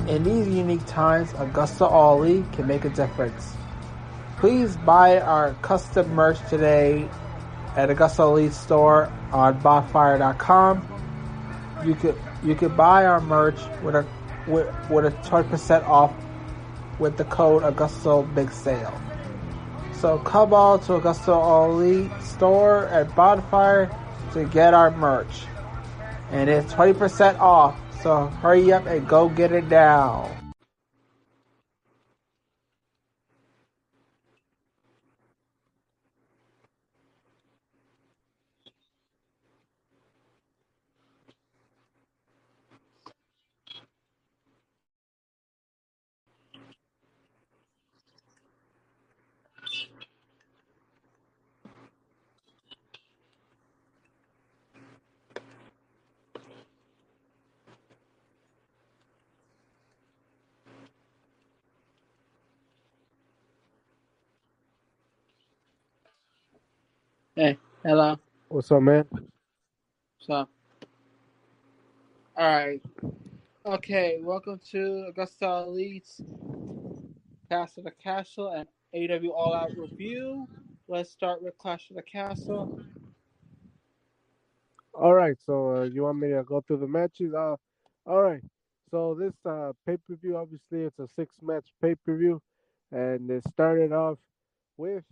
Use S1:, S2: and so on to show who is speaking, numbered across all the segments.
S1: In these unique times, AgostoAllElite can make a difference. Please buy our custom merch today at AgostoAllElite store on bonfire.com. You could buy our merch with a 20% off with the code Augusto Big Sale. So come on to AgostoAllElite store at Bonfire to get our merch. And it's 20% off, so hurry up and go get it now. Hey, hello.
S2: What's up, man?
S1: So, alright. Okay, welcome to AgostoAllElite's Clash of the Castle and AW All Out review. Let's start with Clash of the Castle.
S2: All right, so you want me to go through the matches? All right. So this pay-per-view, obviously, it's a six-match pay-per-view, and it started off with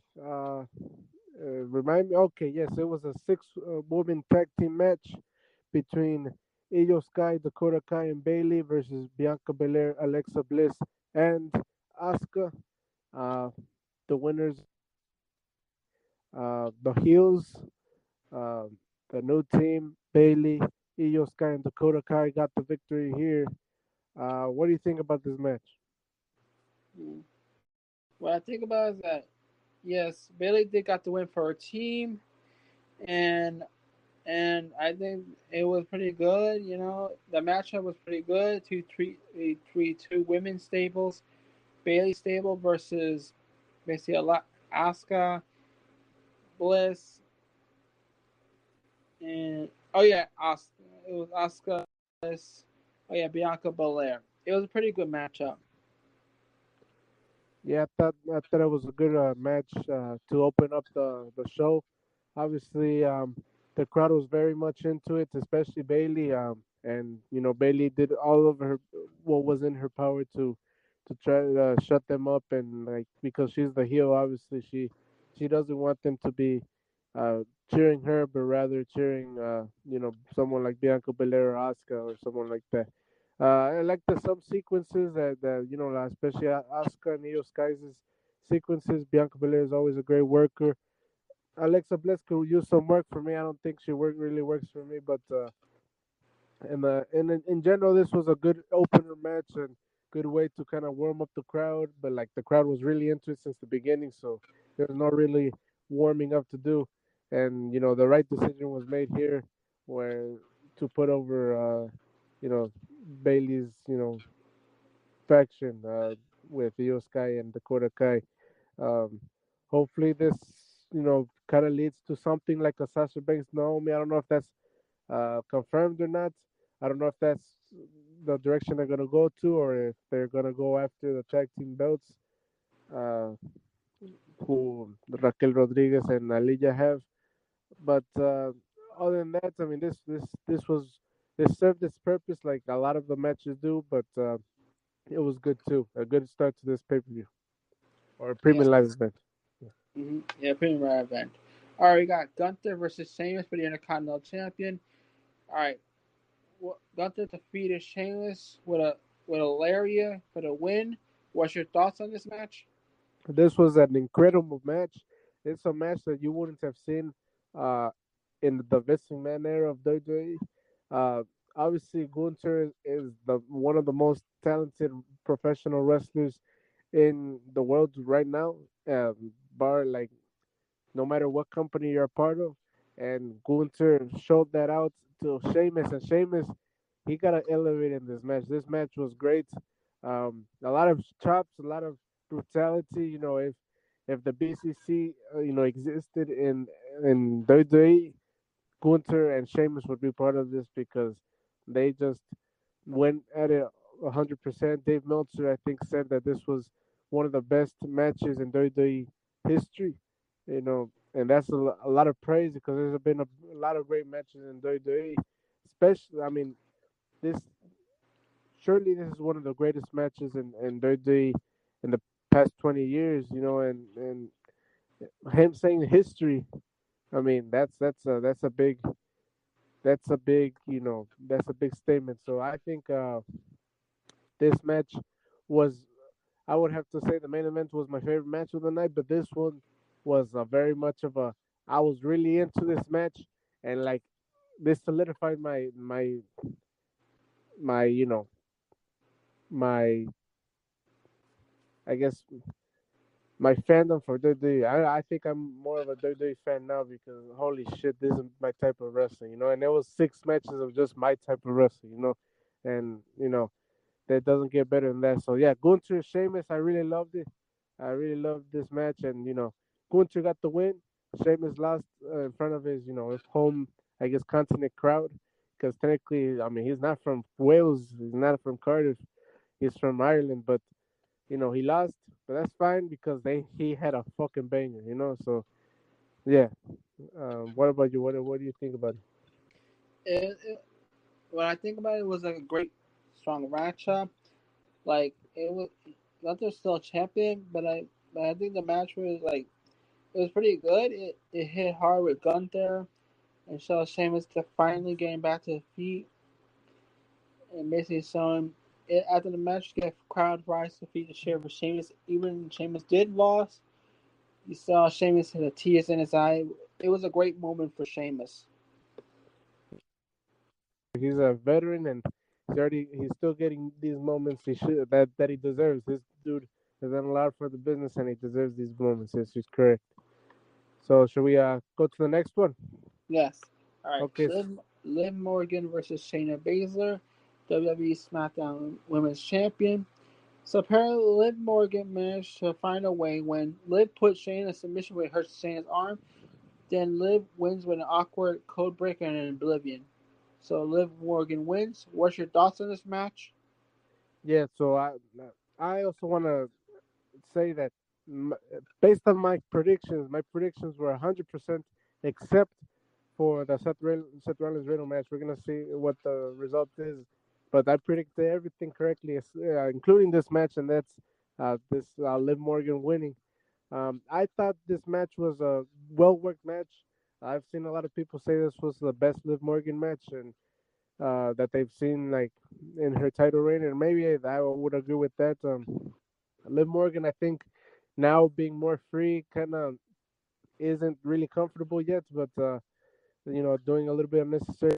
S2: remind me. Okay, yes, it was a six-woman tag team match between Io Sky, Dakota Kai, and Bailey versus Bianca Belair, Alexa Bliss, and Asuka. Uh, the winners, the heels. Uh, the new team, Bailey, Io Sky, and Dakota Kai got the victory here. What do you think about this match?
S1: What I think about is that, yes, Bailey did got the win for her team, and I think it was pretty good. You know, the matchup was pretty good. Two women's stables, Bailey stable versus basically Asuka, Bliss, and it was Asuka, Bliss. Oh yeah, Bianca Belair. It was a pretty good matchup.
S2: Yeah, I thought it was a good match to open up the show. Obviously, the crowd was very much into it, especially Bailey. And Bailey did all of her what was in her power to try to shut them up, and like because she's the heel, obviously she doesn't want them to be cheering her, but rather cheering someone like Bianca Belair or Asuka or someone like that. I like the some sequences that like, especially Asuka and Io Sky's sequences. Bianca Belair is always a great worker. Alexa Bliss could use some work for me. I don't think she really works for me, but in general, this was a good opener match and good way to kind of warm up the crowd. But like the crowd was really into it since the beginning, so there's no really warming up to do. And the right decision was made here, where to put over Bailey's faction with Io Sky and Dakota Kai. Um, hopefully this kind of leads to something like a Sasha Banks Naomi. I don't know if that's confirmed or not. I don't know if that's the direction they're gonna go to, or if they're gonna go after the tag team belts, uh, who Raquel Rodriguez and Aliyah have. But other than that, I mean, this served its purpose like a lot of the matches do. But it was good too. A good start to this pay per view or
S1: Yeah,
S2: premium live event.
S1: yeah, pretty rare event. All right, we got Gunther versus Sheamus for the Intercontinental Champion. All right, Gunther defeated Sheamus with a lariat for the win. What's your thoughts on this match?
S2: This was an incredible match. It's a match that you wouldn't have seen uh, in the Vince McMahon era of WWE. Uh, Obviously, Gunther is the one of the most talented professional wrestlers in the world right now. Bar like no matter what company you're a part of, and Gunther showed that out to Sheamus, and Sheamus he got to elevate in this match. This match was great. A lot of chops, a lot of brutality. If the BCC existed in WWE, Gunther and Sheamus would be part of this because they just went at it 100%. Dave Meltzer, I think, said that this was one of the best matches in WWE history. And that's a lot of praise because there's been a lot of great matches in WWE. Especially, I mean, this surely this is one of the greatest matches in WWE in the past 20 years. And him saying history. I mean, that's a big statement. So I think this match was, I would have to say the main event was my favorite match of the night, but this one was very much of a, I was really into this match, and like this solidified my my I guess my fandom for WWE. I think I'm more of a WWE fan now because holy shit, this is my type of wrestling. And there was 6 matches of just my type of wrestling. And that doesn't get better than that. So yeah, Gunther Sheamus, I really loved it. I really loved this match, and Gunther got the win. Sheamus lost in front of his home, I guess, continent crowd, because technically, I mean, he's not from Wales, he's not from Cardiff, he's from Ireland, but he lost, but that's fine because he had a fucking banger. So yeah. What about you? What do you think about it?
S1: When I think about it, it was like a great, strong matchup. Like it was, Gunther's still champion, but I think the match was like it was pretty good. It hit hard with Gunther, and so Sheamus finally getting back to his feet and basically showing it after the match. Get crowd rise to feet to cheer for Sheamus. Even Sheamus did lost. You saw Sheamus had the tears in his eye. It was a great moment for Sheamus.
S2: He's a veteran, and he's still getting these moments that he deserves. This dude has done a lot for the business, and he deserves these moments. Yes, he's correct. So should we go to the next one?
S1: Yes. All right.
S2: Okay.
S1: Liv Morgan versus Shayna Baszler, WWE SmackDown Women's Champion. So apparently Liv Morgan managed to find a way when Liv put Shayna in submission with her Shayna's arm. Then Liv wins with an awkward code breaker and an oblivion. So Liv Morgan wins. What's your thoughts on this match?
S2: Yeah. So I also want to say that based on my predictions were 100%, except for the Seth Rollins Riddle match. We're gonna see what the result is, but I predicted everything correctly, including this match, and that's this Liv Morgan winning. I thought this match was a well worked match. I've seen a lot of people say this was the best Liv Morgan match, and that they've seen like in her title reign, and maybe I would agree with that. Liv Morgan, I think, now being more free, kind of isn't really comfortable yet, but doing a little bit of necessary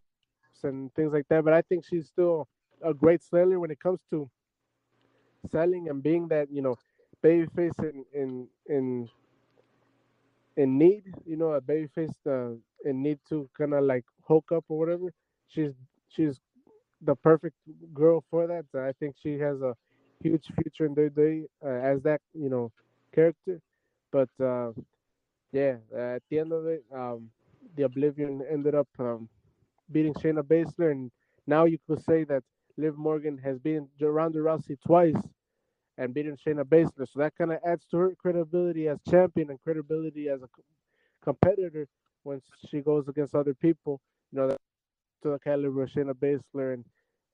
S2: and things like that. But I think she's still a great seller when it comes to selling and being that babyface in need. A babyface in need to kind of like hook up or whatever. She's the perfect girl for that. I think she has a huge future in WWE as that character. But yeah, at the end of it, the Oblivion ended up beating Shayna Baszler, and now you could say that Liv Morgan has beaten Ronda Rousey twice and beaten Shayna Baszler. So that kind of adds to her credibility as champion and credibility as a competitor when she goes against other people. That to the caliber of Shayna Baszler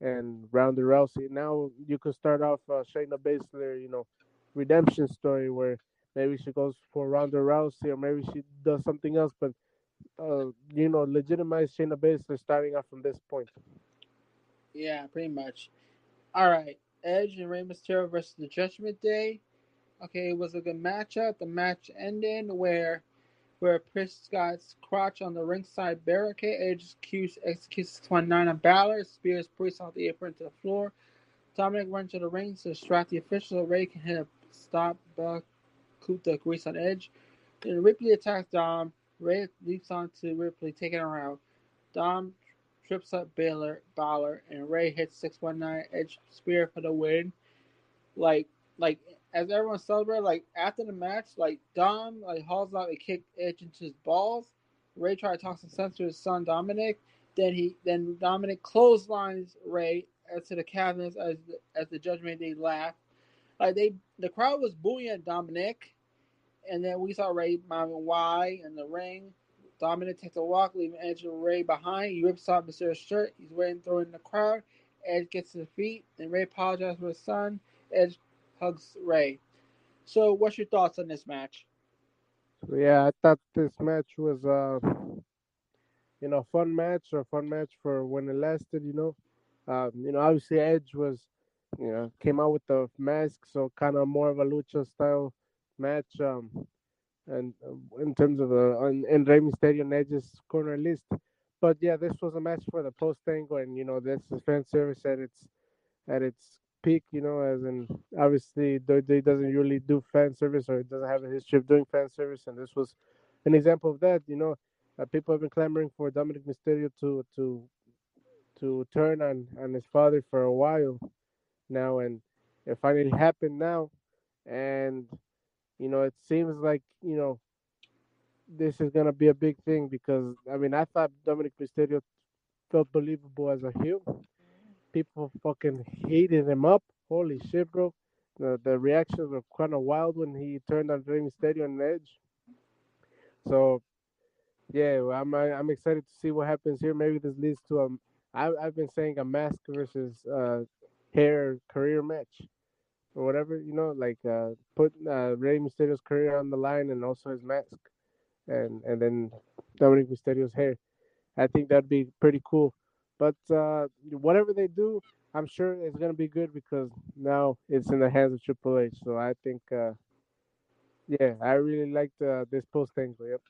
S2: and Ronda Rousey. Now you could start off Shayna Baszler, redemption story where maybe she goes for Ronda Rousey or maybe she does something else, but legitimize Shayna Baszler starting off from this point.
S1: Yeah, pretty much. All right. Edge and Rey Mysterio versus the Judgment Day. Okay, it was a good matchup. The match ended where Priest got crotch on the ringside barricade. Edge executes 619 on Balor. Spears Priest off the apron to the floor. Dominic runs to the ring to distract the official. Ray can hit a stop Kuta grease on Edge. Then Ripley attacks Dom. Ray leaps onto Ripley, taking her out. Dom trips up Balor, and Ray hits 619 Edge Spear for the win. Like, like as everyone celebrated, like after the match, like Dom hauls out and kicked Edge into his balls. Ray tried to talk some sense to his son Dominic. Then Dominic clotheslines Ray to the cabinets as the judge made they laugh. The crowd was booing at Dominic, and then we saw Ray mounting Y in the ring. Dominic takes a walk, leaving Edge and Ray behind. He rips off Mysterio's shirt. He's waiting, throwing in the crowd. Edge gets to the feet. Then Ray apologizes for his son. Edge hugs Ray. So, what's your thoughts on this match?
S2: So yeah, I thought this match was fun match for when it lasted. Obviously Edge was, came out with the mask, so kind of more of a lucha style match. And in terms of in Rey Mysterio and Edge's corner list. But yeah, this was a match for the post angle, and this is fan service at its peak. As in obviously WWE doesn't really do fan service, or it doesn't have a history of doing fan service, and this was an example of that. People have been clamoring for Dominic Mysterio to turn on his father for a while now, and it finally happened now, and it seems like this is gonna be a big thing because I mean I thought Dominic Mysterio felt believable as a heel. People fucking hated him up. Holy shit, bro. The reactions were kind of wild when he turned on Rey Mysterio and Edge. So yeah, well, I'm excited to see what happens here. Maybe this leads to I've been saying a mask versus hair career match or whatever. Like put Rey Mysterio's career on the line and also his mask, and then Dominic Mysterio's hair. I think that'd be pretty cool. But whatever they do, I'm sure it's gonna be good because now it's in the hands of Triple H. So I think, yeah, I really liked this post angle. Yep.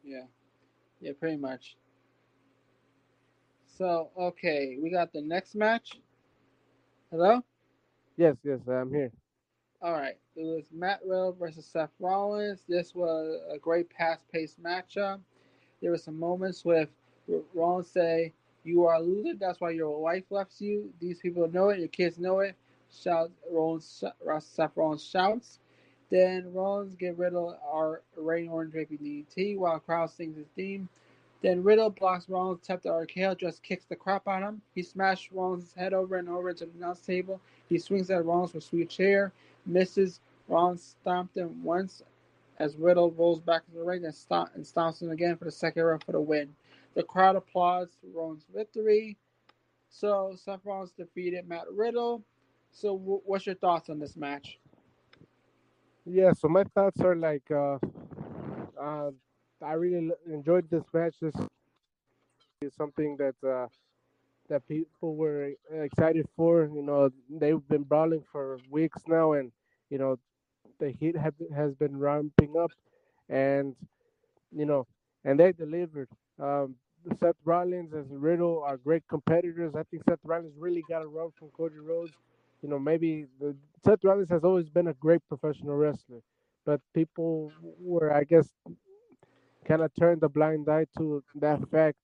S1: Yeah, yeah, pretty much. So, okay, we got the next match. Hello?
S2: Yes, yes, I'm here.
S1: All right, it was Matt Riddle versus Seth Rollins. This was a great fast-paced matchup. There were some moments with Rollins say, "You are a loser. That's why your wife left you. These people know it. Your kids know it." Shout Rollins. Seth Rollins shouts. Then Rollins get Riddle our Rain Orange Baby DDT while crowd sings his theme. Then Riddle blocks Rollins' attempt at RKO, just kicks the crap out of him. He smashed Rollins' head over and over into the announce table. He swings at Rollins with sweet chair, misses. Rollins stomped him once as Riddle rolls back to the ring and stomps him again for the second round for the win. The crowd applauds Rollins' victory. So Seth Rollins defeated Matt Riddle. So what's your thoughts on this match?
S2: Yeah. So my thoughts are like, uh, I really enjoyed this match. This is something that people were excited for. They've been brawling for weeks now, and you know the heat has been ramping up, and you know, and they delivered. Seth Rollins and Riddle are great competitors. I think Seth Rollins really got a run from Cody Rhodes. Maybe Seth Rollins has always been a great professional wrestler, but people were, I guess, kind of turned a blind eye to that fact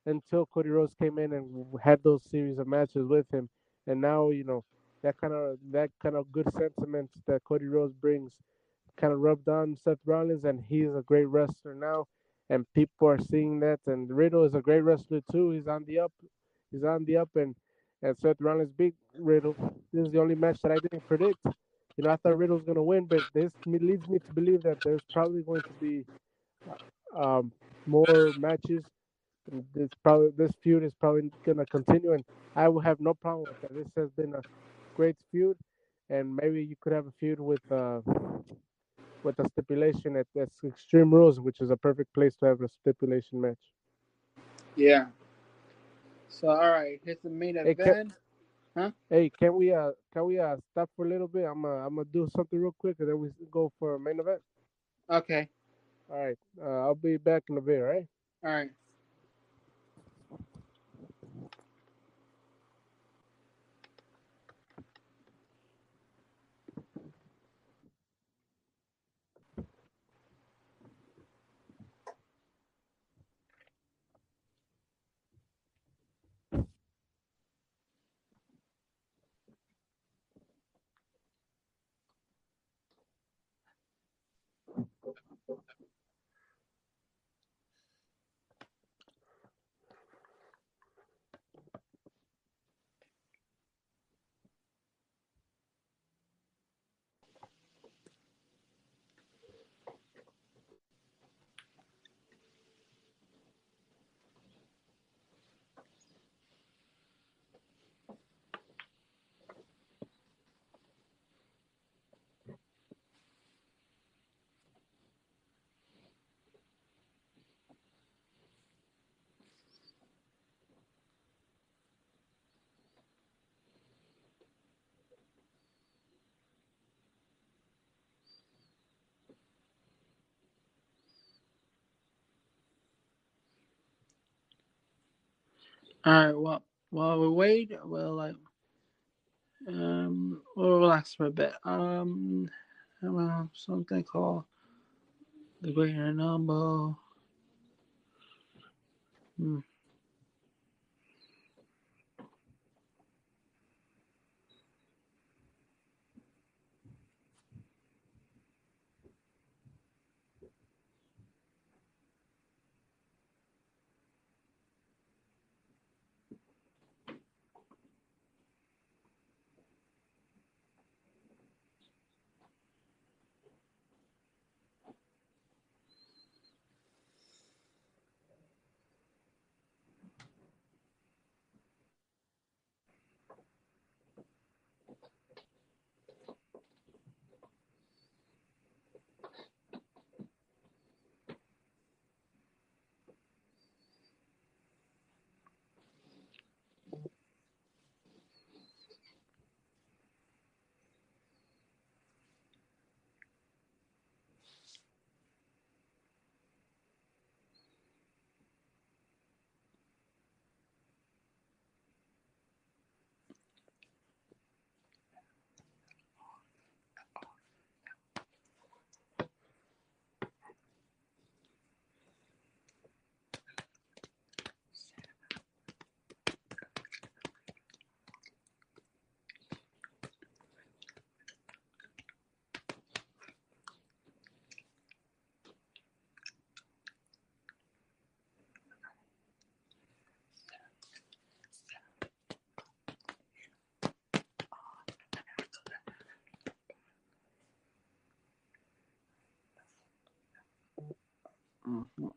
S2: until Cody Rhodes came in and had those series of matches with him. And now, that kind of good sentiment that Cody Rhodes brings kind of rubbed on Seth Rollins, and he's a great wrestler now, and people are seeing that. And Riddle is a great wrestler too. He's on the up. He's on the up, and Seth Rollins beat Riddle. This is the only match that I didn't predict. I thought Riddle was gonna win, but this leads me to believe that there's probably going to be um, more matches. And this feud is probably gonna continue, and I will have no problem with that. This has been a great feud, and maybe you could have a feud with a stipulation at Extreme Rules, which is a perfect place to have a stipulation match.
S1: Yeah. So all right, here's the main
S2: Hey, can,
S1: event. Huh?
S2: hey, can we stop for a little bit? I'm gonna do something real quick, and then we go for a main event.
S1: Okay.
S2: All right, I'll be back in a bit. All right.
S1: All right. All right. Well, while we wait, we'll relax for a bit. Well, something called the greater number. Hmm. Mhm.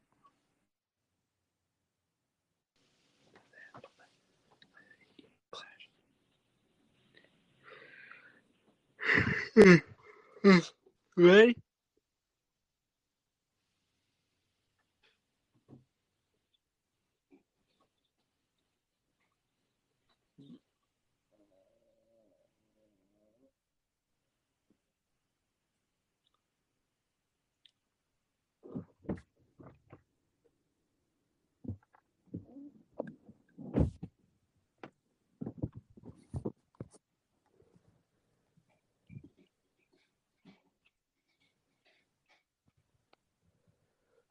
S1: Ready?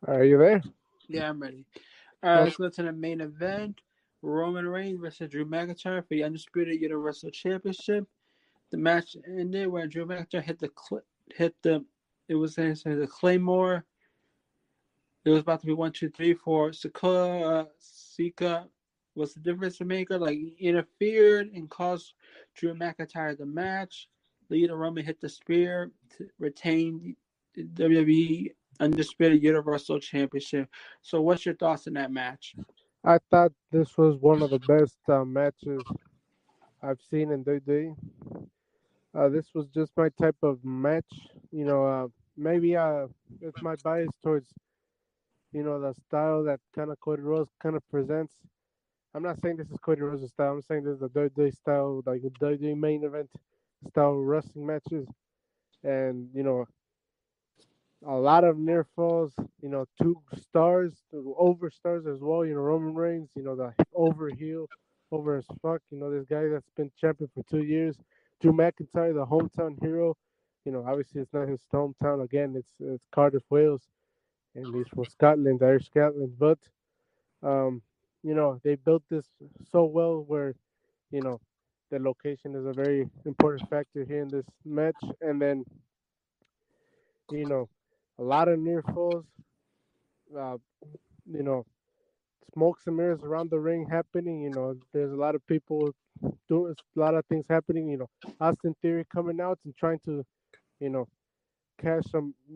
S2: Are you there?
S1: Yeah, I'm ready. All right,
S2: Okay.
S1: let's go to the main event. Roman Reigns versus Drew McIntyre for the Undisputed Universal Championship. The match ended when Drew McIntyre hit the it was the Claymore. It was about to be 1, 2, 3 for Sakura. Sika was the difference maker. Like interfered and caused Drew McIntyre the match. Later, Roman hit the spear to retain the WWE Undisputed Universal Championship. So, what's your thoughts on that match?
S2: I thought this was one of the best matches I've seen in WWE. This was just my type of match. Maybe it's my bias towards the style that kind of Cody Rhodes kind of presents. I'm not saying this is Cody Rhodes' style. I'm saying this is the WWE style, like the WWE main event style wrestling matches, and a lot of near falls. Two stars, over stars as well. Roman Reigns. The over heel, over as fuck. This guy that's been champion for 2 years. Drew McIntyre, the hometown hero. Obviously it's not his hometown again. It's Cardiff, Wales, and he's from Scotland, Irish Scotland. But um, they built this so well where you know the location is a very important factor here in this match, and then you know a lot of near falls. Uh, you know, smokes and mirrors around the ring happening. There's a lot of people doing a lot of things happening. Austin Theory coming out and trying to, you know, cash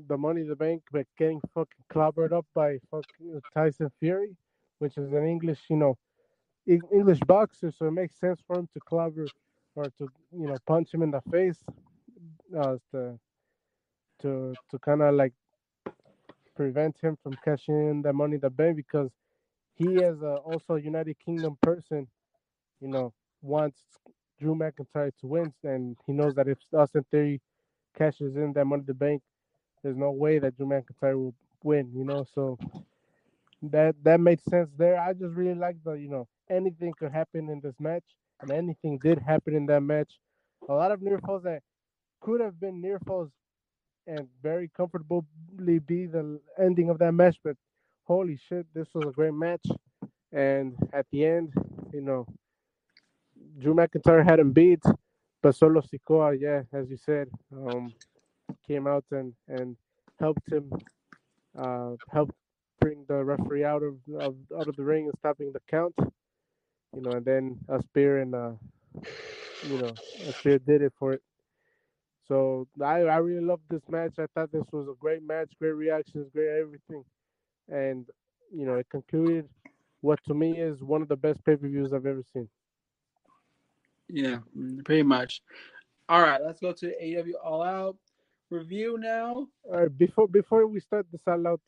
S2: the money in the bank, but getting fucking clobbered up by fucking Tyson Fury, which is an English, English boxer, so it makes sense for him to clobber or to, punch him in the face, to kind of like prevent him from cashing in the money in the bank because he, as also a United Kingdom person, you know, wants Drew McIntyre to win, and he knows that if Austin Theory cashes in that money in the bank, there's no way that Drew McIntyre will win. So that made sense there. I just really like the anything could happen in this match, and anything did happen in that match. A lot of near falls that could have been near falls and very comfortably be the ending of that match, but holy shit, this was a great match. And at the end, you know, Drew McIntyre had him beat, but Solo Sikoa, yeah, as you said, came out and helped him, helped bring the referee out of the ring and stopping the count. You know, and then a spear and a spear did it for it. So I really loved this match. I thought this was a great match, great reactions, great everything, and it concluded what to me is one of the best pay-per-views I've ever seen.
S1: Yeah, pretty much. All right, let's go to AEW All Out review now.
S2: Before we start the All Out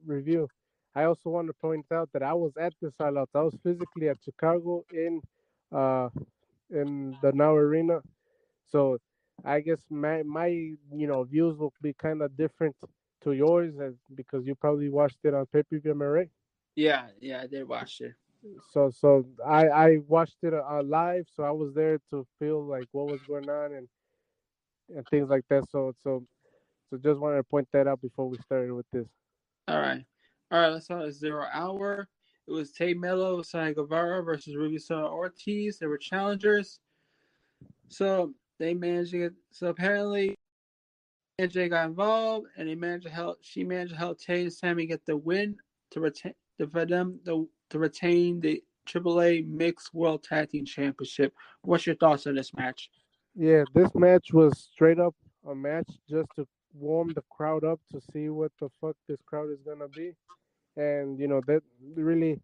S2: review, I also want to point out that I was at the All Out. I was physically at Chicago uh, in the Now Arena. So I guess my views will be kind of different to yours because you probably watched it on pay-per-view, am I right?
S1: Yeah, I did watch it.
S2: So I watched it live, so I was there to feel like what was going on and things like that. So just wanted to point that out before we started with this.
S1: All right. Let's start at 0 hour. It was Tay Mello, Sai Guevara versus Ruby Soho Ortiz. They were challengers. So they managed to get. So apparently, AJ got involved, and She managed to help Tay and Sammy get the win to retain for them to retain the AAA Mixed World Tag Team Championship. What's your thoughts on this match?
S2: Yeah, this match was straight up a match just to warm the crowd up to see what the fuck this crowd is gonna be. And that really,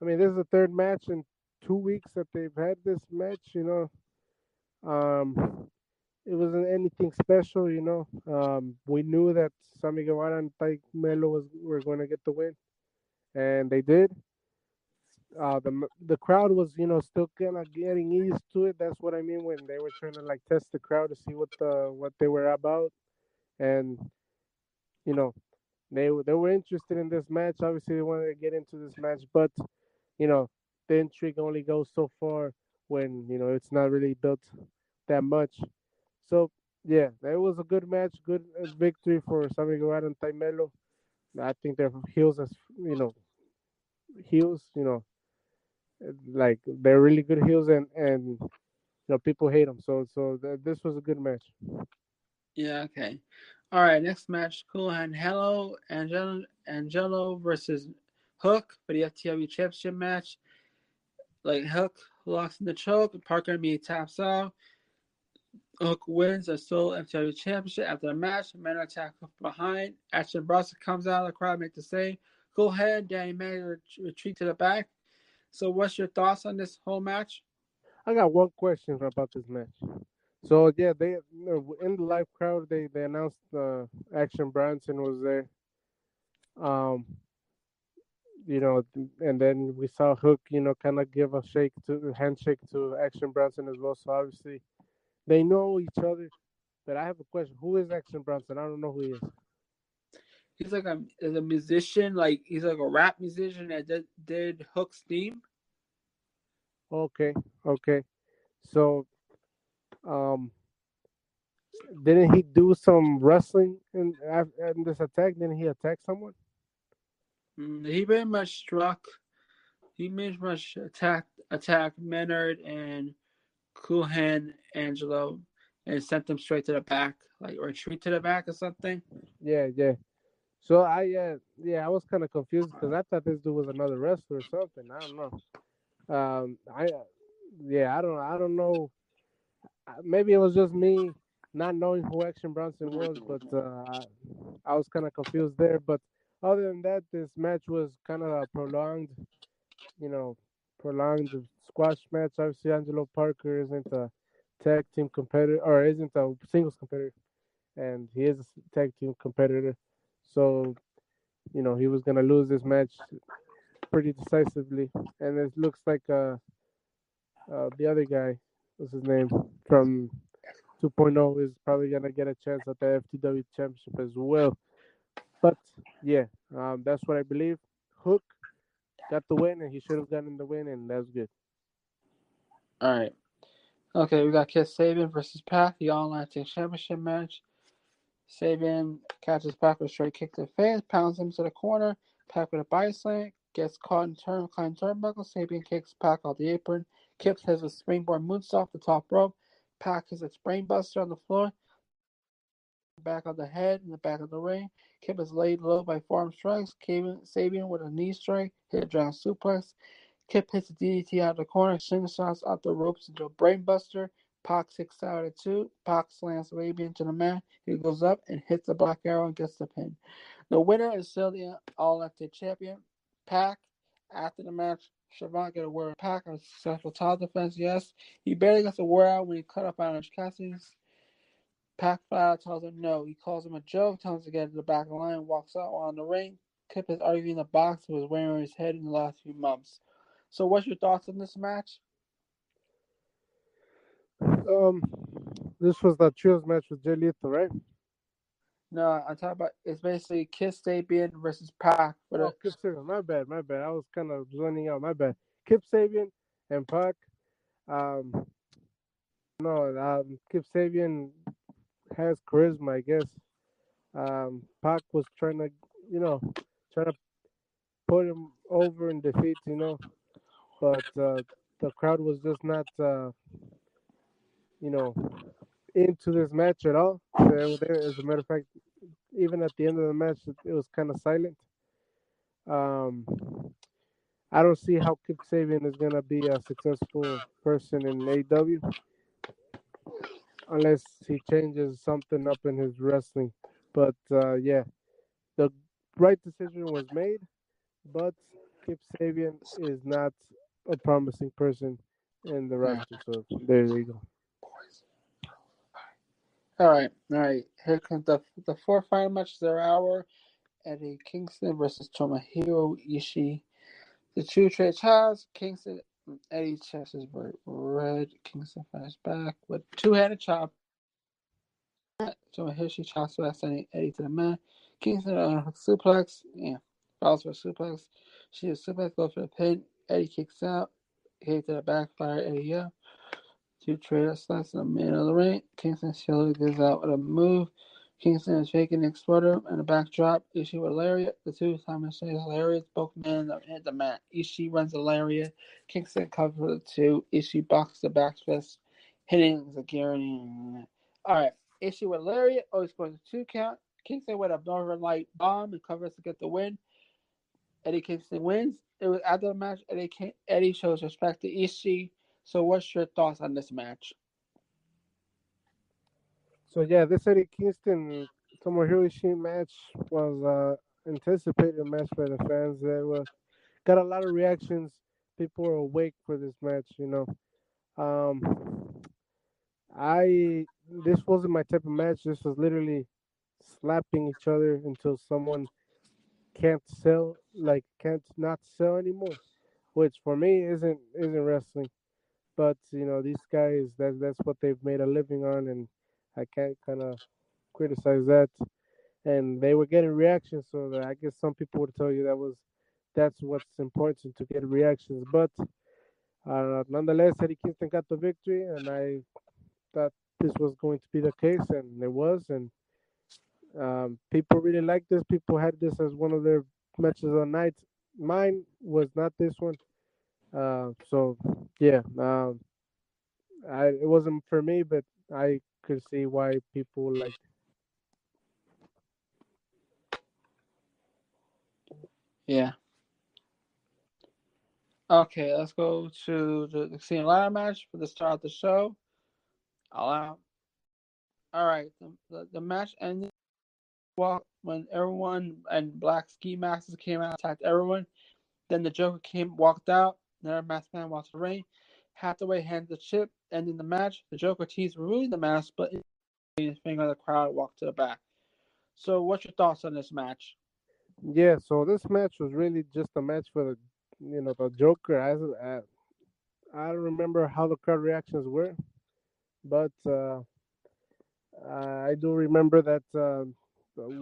S2: I mean, this is the third match in 2 weeks that they've had this match. It wasn't anything special. We knew that Sammy Guevara and Ty Melo were going to get the win, and they did. The crowd was still kind of getting used to it. That's what I mean when they were trying to like test the crowd to see what they were about, and you know they were interested in this match. Obviously, they wanted to get into this match, but you know the intrigue only goes so far when it's not really built that much. So yeah, that was a good match, good victory for Sammy Guevara and Taimelo. I think they're heels as heels, like they're really good heels, and people hate them. This was a good match.
S1: Yeah, okay. All right, next match: Cool Hand Hello Angelo versus Hook for the FTW Championship match. Like Hook locks in the choke, Parker and me taps out. Hook wins the sole FTW Championship after the match. Men attack from behind. Action Bronson comes out of the crowd, make the save. Go ahead, Danny Man retreat to the back. So, what's your thoughts on this whole match?
S2: I got one question about this match. So yeah, they in the live crowd they announced Action Bronson was there. Um, and then we saw Hook, kind of give a handshake to Action Bronson as well. So obviously they know each other. But I have a question: who is Action Bronson? I don't know who he is.
S1: He's like a musician, like he's like a rap musician that did Hook's theme.
S2: Okay, okay. So, um, didn't he do some wrestling in this attack? Didn't he attack someone?
S1: He very much struck. He very much attacked Menard and Coolhan Angelo and sent them straight to the back, like retreat to the back or something.
S2: Yeah, yeah. So I was kind of confused because I thought this dude was another wrestler or something. I don't know. I yeah, I don't know. Maybe it was just me not knowing who Action Bronson was, but I was kind of confused there. But other than that, this match was kind of a you know, prolonged squash match. Obviously, Angelo Parker isn't a tag team competitor or isn't a singles competitor, and he is a tag team competitor. So he was gonna lose this match pretty decisively, and it looks like the other guy, what's his name from 2.0, is probably gonna get a chance at the FTW Championship as well. But yeah, that's what I believe. Hook got the win, and he should have gotten the win, and that's good.
S1: All right. Okay, we got Kip Sabian versus Pac, the All Atlantic Championship match. Sabian catches Pac with a straight kick to the face, pounds him to the corner. Pac with a body slam, gets caught in climb turnbuckle. Sabian kicks Pac off the apron. Kip hits a springboard moonsault the top rope. Pac hits a brainbuster on the floor. Back of the head in the back of the ring. Kip is laid low by forearm strikes. Sabian with a knee strike, hit a dragon suplex. Kip hits a DDT out of the corner, slingshotts out the ropes into a brainbuster. Pac kicks out at two. Pac slams Sabian to the mat. He goes up and hits the black arrow and gets the pin. The winner is still the All-Atlantic champion. Pac, after the match, Shavant got a word with Pac on a successful title defense. Yes, he barely gets a word out when he cut up Orange Cassidy's. Pac flat out tells him no. He calls him a joke, tells him to get to the back of the line, and walks out on the ring. Kip is arguing the box who was wearing his head in the last few months. So, what's your thoughts on this match?
S2: Um, this was the trios match with Jay Lethal, right?
S1: No, I'm talking about it's basically Kiss Sabian versus Pac for
S2: Oh,
S1: the.
S2: Kip Sabian. My bad, my bad. I was kind of zoning out. My bad. Kip Sabian and Pac. Um, no, Kip Sabian has charisma, I guess. Pac was trying to, you know, trying to put him over in defeat, but the crowd was just not, you know, into this match at all. As a matter of fact, even at the end of the match, it was kind of silent. Um, I don't see how Kip Sabian is gonna be a successful person in AEW unless he changes something up in his wrestling. But yeah, the right decision was made, but Kip Sabian is not a promising person in the roster. So there you go.
S1: All right. Here comes the fourth final match of their hour. Eddie Kingston versus Tomohiro Ishii. The two trade has Kingston and Eddie chest is red. Kingston fights back with two-handed chop. Tomohiro chops back, sending Eddie to the mat. Kingston on a suplex. Yeah. Falls for a suplex. She is suplex, goes for the pin. Eddie kicks out. Hit to the backfire. Eddie up. Two traders slice in the middle of the ring. Kingston slowly goes out with a move. Kingston is faking the exploder and a backdrop. Ishii with lariat. The two simultaneous lariats. Both men hit the mat. Ishii runs the lariat. Kingston covers the two. Ishii boxes the back fist, hitting Zagiri. Alright. Ishii with lariat. Always goes to two count. Kingston with a Northern Light bomb and covers to get the win. Eddie Kingston wins. It was after the match. Eddie shows respect to Ishii. So, what's your thoughts on this match?
S2: So yeah, this Eddie Kingston Tomohiro Ishii match was anticipated match by the fans. It was got a lot of reactions. People were awake for this match. Um, I this wasn't my type of match. This was literally slapping each other until someone can't not sell anymore, which for me isn't wrestling. But these guys that's what they've made a living on, and I can't kind of criticize that. And they were getting reactions, so that I guess some people would tell you that's what's important to get reactions. But nonetheless, Eddie Kingston got the victory, and I thought this was going to be the case, and it was. And people really liked this. People had this as one of their matches of the night. Mine was not this one. So yeah, it wasn't for me, but I could see why people liked it.
S1: Yeah. Okay, let's go to the senior ladder match for the start of the show. Allow. All right, the match ended when everyone and black ski masks came out, attacked everyone. Then the Joker walked out. Another masked man walked the ring. Hathaway handed the chip, ending the match. The Joker teased removing the mask, but his finger on the crowd walked to the back. So, what's your thoughts on this match?
S2: Yeah, so this match was really just a match for the Joker. I don't remember how the crowd reactions were, but I do remember that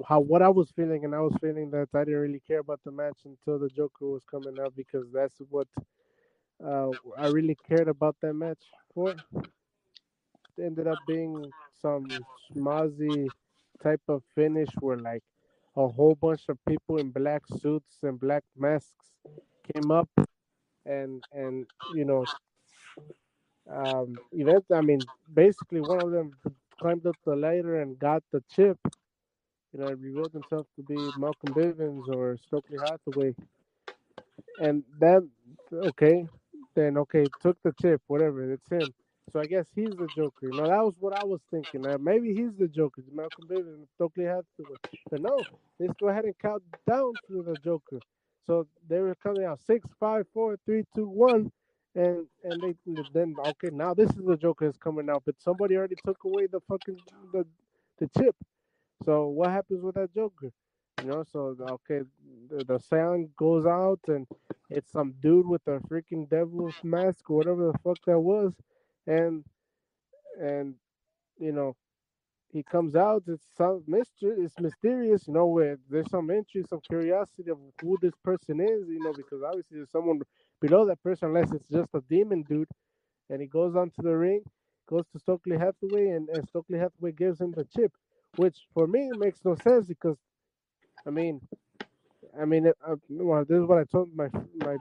S2: how what I was feeling, and I was feeling that I didn't really care about the match until the Joker was coming out because that's what I really cared about that match for. It ended up being some schmozzy type of finish where like a whole bunch of people in black suits and black masks came up and event. I mean, basically one of them climbed up the ladder and got the chip. Revealed himself to be Malcolm Bivens or Stokely Hathaway, and that okay, then okay, took the chip, whatever, it's him. So I guess he's the Joker. That was what I was thinking. Maybe he's the Joker, Malcolm Bivens and Stokely Hathaway. But no, let's go ahead and count down for the Joker. So they were coming out 6, 5, 4, 3, 2, 1, and they then okay, now this is the Joker that's coming out, but somebody already took away the chip. So what happens with that Joker? So okay, the sound goes out and it's some dude with a freaking devil's mask or whatever the fuck that was, and and you know he comes out. It's some mystery. It's mysterious. Where there's some interest, some curiosity of who this person is. Because obviously there's someone below that person, unless it's just a demon dude. And he goes onto the ring, goes to Stokely Hathaway, and Stokely Hathaway gives him the chip, which for me makes no sense because I mean, well, this is what I told my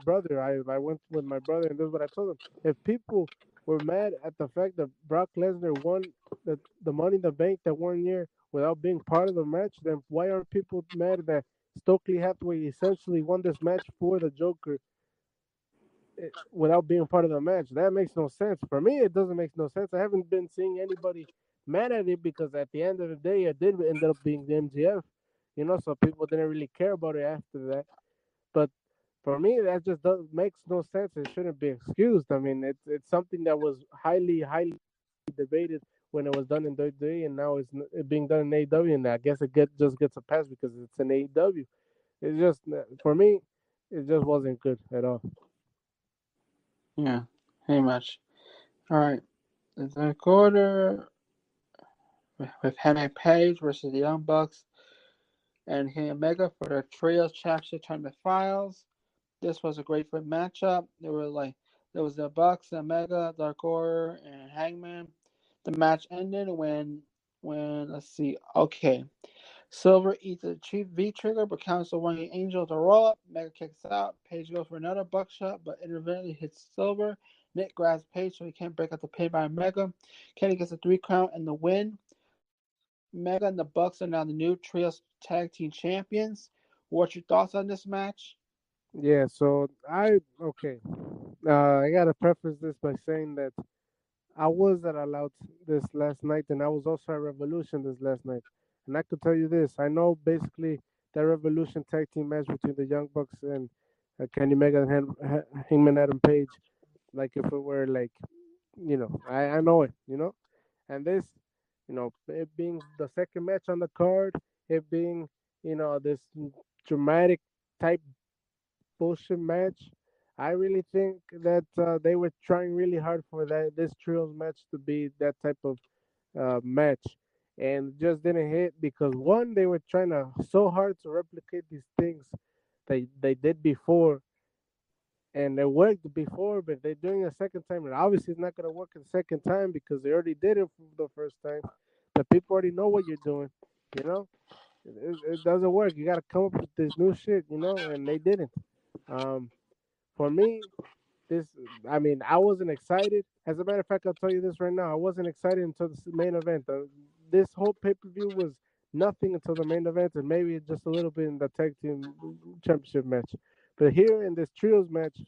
S2: brother. I went with my brother, and this is what I told him. If people were mad at the fact that Brock Lesnar won the Money in the Bank that 1 year without being part of the match, then why are people mad that Stokely Hathaway essentially won this match for the Joker without being part of the match? That makes no sense. For me, it doesn't make no sense. I haven't been seeing anybody mad at it because at the end of the day, it did end up being the MGF. So people didn't really care about it after that. But for me, that just makes no sense. It shouldn't be excused. I mean, it's something that was highly debated when it was done in WWE, and now it's being done in AEW, and I guess just gets a pass because it's an AEW. It's just for me, it just wasn't good at all.
S1: Yeah, pretty much. All right, the third quarter with Hemi Page versus the Young Bucks and Kenny Omega for the Trios Championship Tournament Finals. This was a great fit matchup. There was the Bucks, Omega, Dark Order, and Hangman. The match ended when let's see, okay. Silver eats a cheap V trigger but counts the one Angel to roll up. Omega kicks out. Page goes for another buckshot but inadvertently hits Silver. Nick grabs Page so he can't break up the pin by Omega. Kenny gets a 3 count and the win. Omega and the Bucks are now the new Trios Tag Team Champions. What's your thoughts on this match?
S2: Yeah. So okay. I gotta preface this by saying that I was at All this last night, and I was also at Revolution this last night. And I could tell you this: I know basically that Revolution tag team match between the Young Bucks and Kenny Omega and Hangman Adam Page, like if it were like, I know it, and this, it being the second match on the card, it being, this dramatic type bullshit match. I really think that they were trying really hard for this trios match to be that type of match, and just didn't hit because one, they were trying to so hard to replicate these things they did before, and it worked before, but they're doing it a second time, and obviously it's not gonna work a second time because they already did it for the first time. The people already know what you're doing, you know. It doesn't work. You gotta come up with this new shit, and they didn't. Um, for me, this, I mean, I wasn't excited. As a matter of fact, I'll tell you this right now. I wasn't excited until the main event. This whole pay per view was nothing until the main event, and maybe just a little bit in the tag team championship match. But here in this trios match,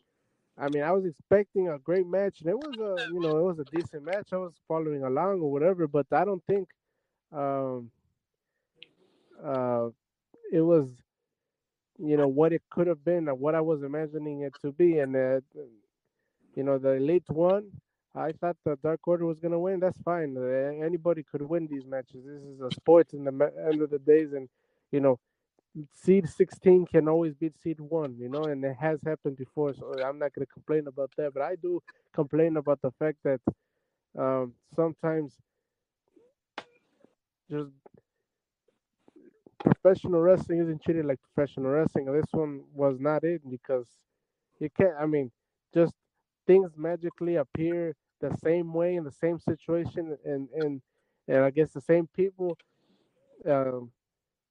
S2: I mean, I was expecting a great match, and it was a decent match. I was following along or whatever, but I don't think um, uh, it was, what it could have been, or what I was imagining it to be, and the elite won. I thought the Dark Order was gonna win. That's fine. Anybody could win these matches. This is a sport in the end of the days, and you know, seed 16 can always beat seed one. And it has happened before. So I'm not gonna complain about that, but I do complain about the fact that sometimes just professional wrestling isn't treated like professional wrestling. And this one was not it because you can't. I mean, just things magically appear the same way in the same situation, and I guess the same people, um,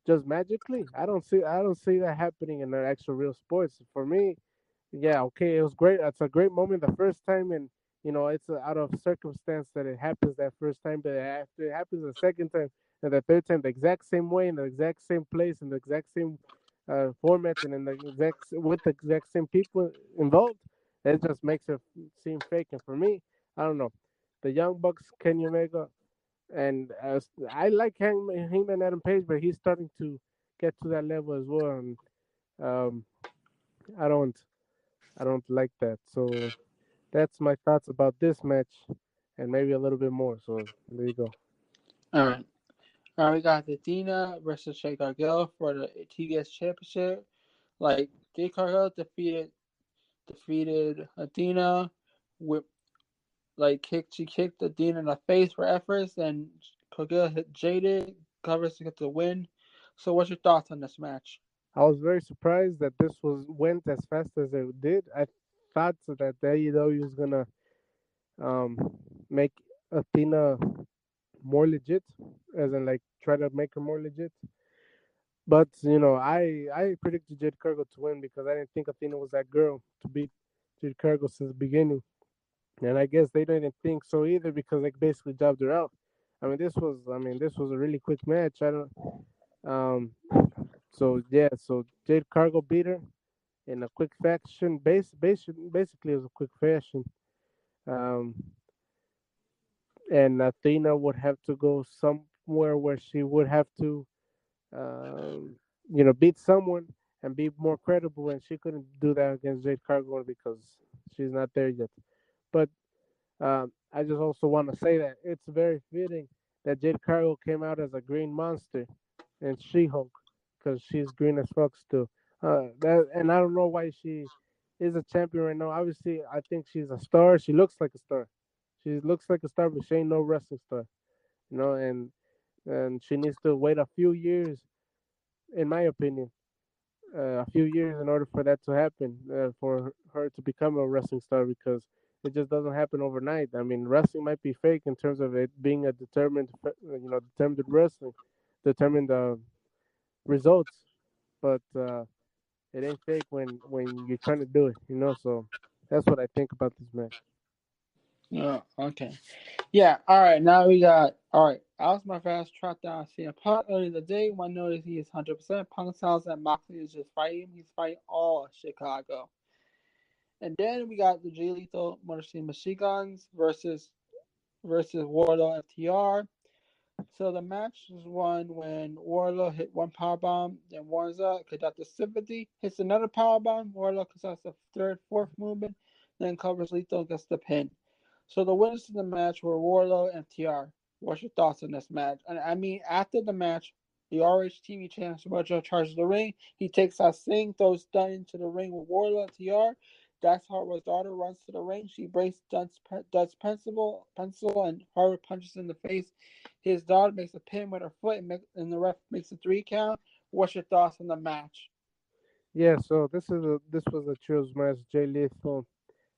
S2: just magically. I don't see that happening in the actual real sports. For me, yeah, okay, it was great. It's a great moment the first time, and it's out of circumstance that it happens that first time, but after it happens the second time and the third time, the exact same way, in the exact same place, in the exact same format, and in the with the exact same people involved, it just makes it seem fake. And for me, I don't know, the Young Bucks, Kenny Omega, and I like Hangman Adam Page, but he's starting to get to that level as well, and um, I don't. I don't like that. So that's my thoughts about this match, and maybe a little bit more. So there you go.
S1: All right. All right, we got the Athena versus Jade Cargill for the TBS Championship. Like Jade Cargill defeated Athena with she kicked Athena in the face for efforts, and Cargill hit Jaded covers to get the win. So, what's your thoughts on this match?
S2: I was very surprised that this was went as fast as it did. I thought that the AEW was gonna um, make Athena more legit, as in like try to make her more legit. But I predicted Jade Cargill to win because I didn't think Athena was that girl to beat Jade Cargill since the beginning. And I guess they didn't think so either because they basically jobbed her out. I mean, this was a really quick match. I don't. Um. So yeah. So Jade Cargill beat her in a quick fashion. Basically, it was a quick fashion. Um. And Athena would have to go somewhere where she would have to, um, beat someone and be more credible. And she couldn't do that against Jade Cargill because she's not there yet. But I just also want to say that it's very fitting that Jade Cargill came out as a green monster in She-Hulk because she's green as fuck still. And I don't know why she is a champion right now. Obviously, I think she's a star. She looks like a star. She looks like a star, but she ain't no wrestling star. And she needs to wait a few years, in my opinion, a few years in order for that to happen, for her to become a wrestling star because it just doesn't happen overnight. I mean, wrestling might be fake in terms of it being a determined wrestling, determined results, but it ain't fake when you're trying to do it. So that's what I think about this match.
S1: Oh, okay. Yeah, all right. Now we got, all right. Alex Marvez tracked down CM Punk earlier today. One notice he is 100%. Punk sounds that Moxley is just fighting. He's fighting all of Chicago. And then we got the G Lethal Motor City Machine Guns versus Wardlow FTR. So the match was won when Wardlow hit one powerbomb, then warms up, conducts a sympathy, hits another powerbomb. Wardlow conducts a third, fourth movement, then covers Lethal and gets the pin. So the winners of the match were Wardlow and TR. What's your thoughts on this match? And I mean, after the match, the RH TV champ Samoa charges the ring. He takes out Singh, throws Dunn into the ring with Wardlow and TR. Dax Harwood's daughter runs to the ring. She breaks Dunn's pencil, and Harwood punches in the face. His daughter makes a pin with her foot, and the ref makes a 3 count. What's your thoughts on the match?
S2: Yeah, so this was a trios match: Jay Lethal,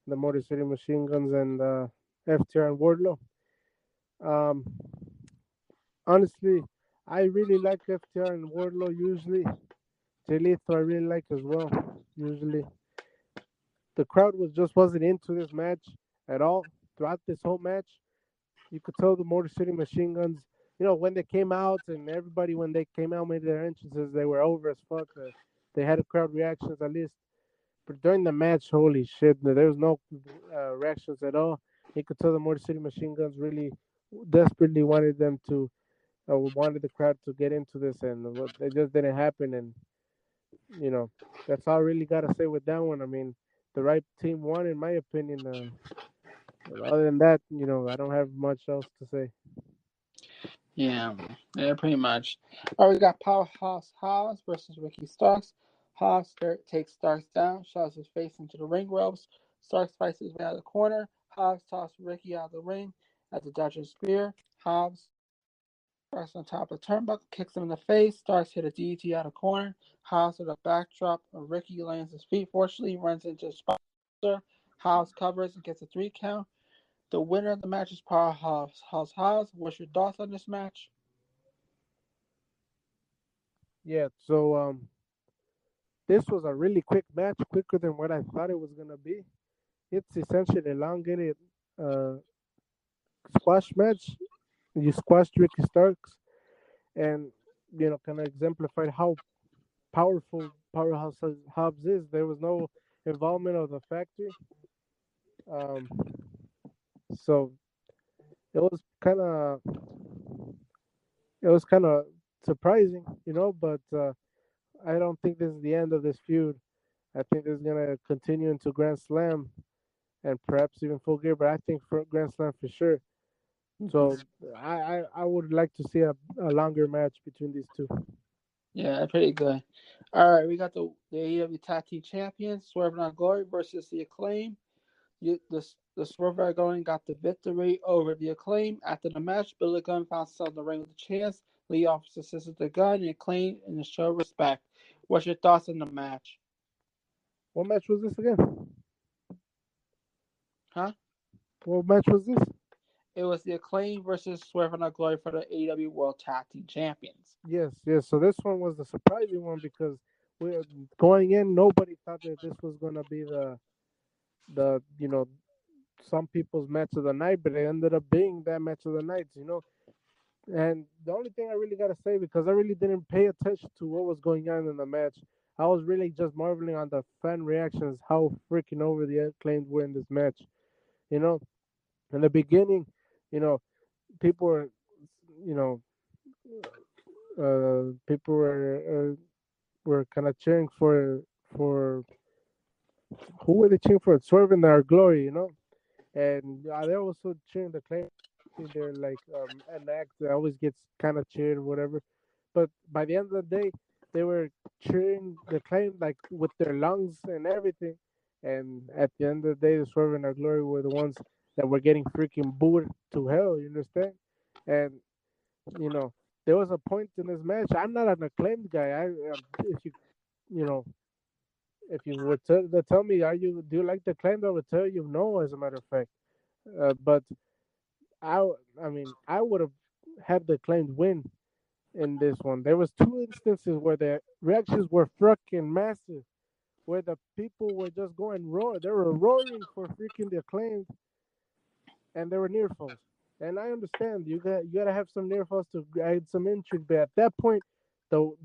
S2: the Motor City Machine Guns, and FTR and Wardlow. Um, Honestly, I really like FTR and Wardlow usually. Jay Lethal I really like as well. Usually, the crowd wasn't into this match at all throughout this whole match. You could tell the Motor City Machine Guns. When they came out and everybody when they came out made their entrances, they were over as fuck. They had a crowd reactions at least. But during the match, holy shit, there was no reactions at all. You could tell the Motor City Machine Guns really desperately wanted the crowd to get into this, and it just didn't happen. And you know, that's all I really gotta say with that one. I mean, the right team won, in my opinion. Other than that, I don't have much else to say.
S1: Yeah, yeah, pretty much. All right, we got Powerhouse Hobbs versus Ricky Starks. Hobbs takes Starks down, shoves his face into the ring ropes. Starks fights his way out of the corner. Hobbs tosses Ricky out of the ring at the Dodger Spear. Hobbs Starts on top of the turnbuckle, kicks him in the face. Starks hit a DDT out of corner. House with a backdrop. Ricky lands his feet. Fortunately, runs into a sponsor. House covers and gets a 3 count. The winner of the match is Powerhouse. House. What's your thoughts on this match?
S2: Yeah, so this was a really quick match, quicker than what I thought it was gonna be. It's essentially an elongated uh, squash match. You squashed Ricky Starks, and kind of exemplified how powerful Powerhouse Hobbs is. There was no involvement of the factory, um, so it was kind of it was kind of surprising, But I don't think this is the end of this feud. I think this is gonna continue into Grand Slam and perhaps even Full Gear, but I think for Grand Slam for sure. So I would like to see a longer match between these two.
S1: Yeah, pretty good. All right, we got the AEW Tag Team Champions, Swerve and Glory versus the Acclaim. The Swerve and Glory got the victory over the Acclaim. After the match, Billy Gunn found himself in the ring with a chance. Lee offers assistance to Gunn and Acclaim in the show respect. What's your thoughts on the match?
S2: What match was this again?
S1: Huh?
S2: What match was this?
S1: It was the Acclaim versus Swerve and Glory for the AEW World Tag Team Champions.
S2: Yes, yes. So this one was the surprising one because we going in, nobody thought that this was gonna be the some people's match of the night, but it ended up being that match of the night. And the only thing I really gotta say, because I really didn't pay attention to what was going on in the match, I was really just marveling on the fan reactions, how freaking over the Acclaimed were in this match. You know, in the beginning, you know, people were, you know, people were kind of cheering for who were they cheering for? Swerve in our glory. And they're also cheering the Claim. They're like an act that always gets kind of cheered or whatever. But by the end of the day, they were cheering the Claim like with their lungs and everything. And at the end of the day, the Swerve and our glory were the ones that were getting freaking booed to hell. You understand? And you know, there was a point in this match. I'm not an Acclaimed guy. If you know, if you were to tell me, do you like the Acclaimed? I would tell you no. As a matter of fact, but I, I mean, I would have had the Acclaimed win in this one. There was two instances where the reactions were fucking massive, where the people were just going roar. They were roaring for freaking the Acclaimed, and there were near falls. And I understand you gotta have some near falls to add some intrigue, but at that point, the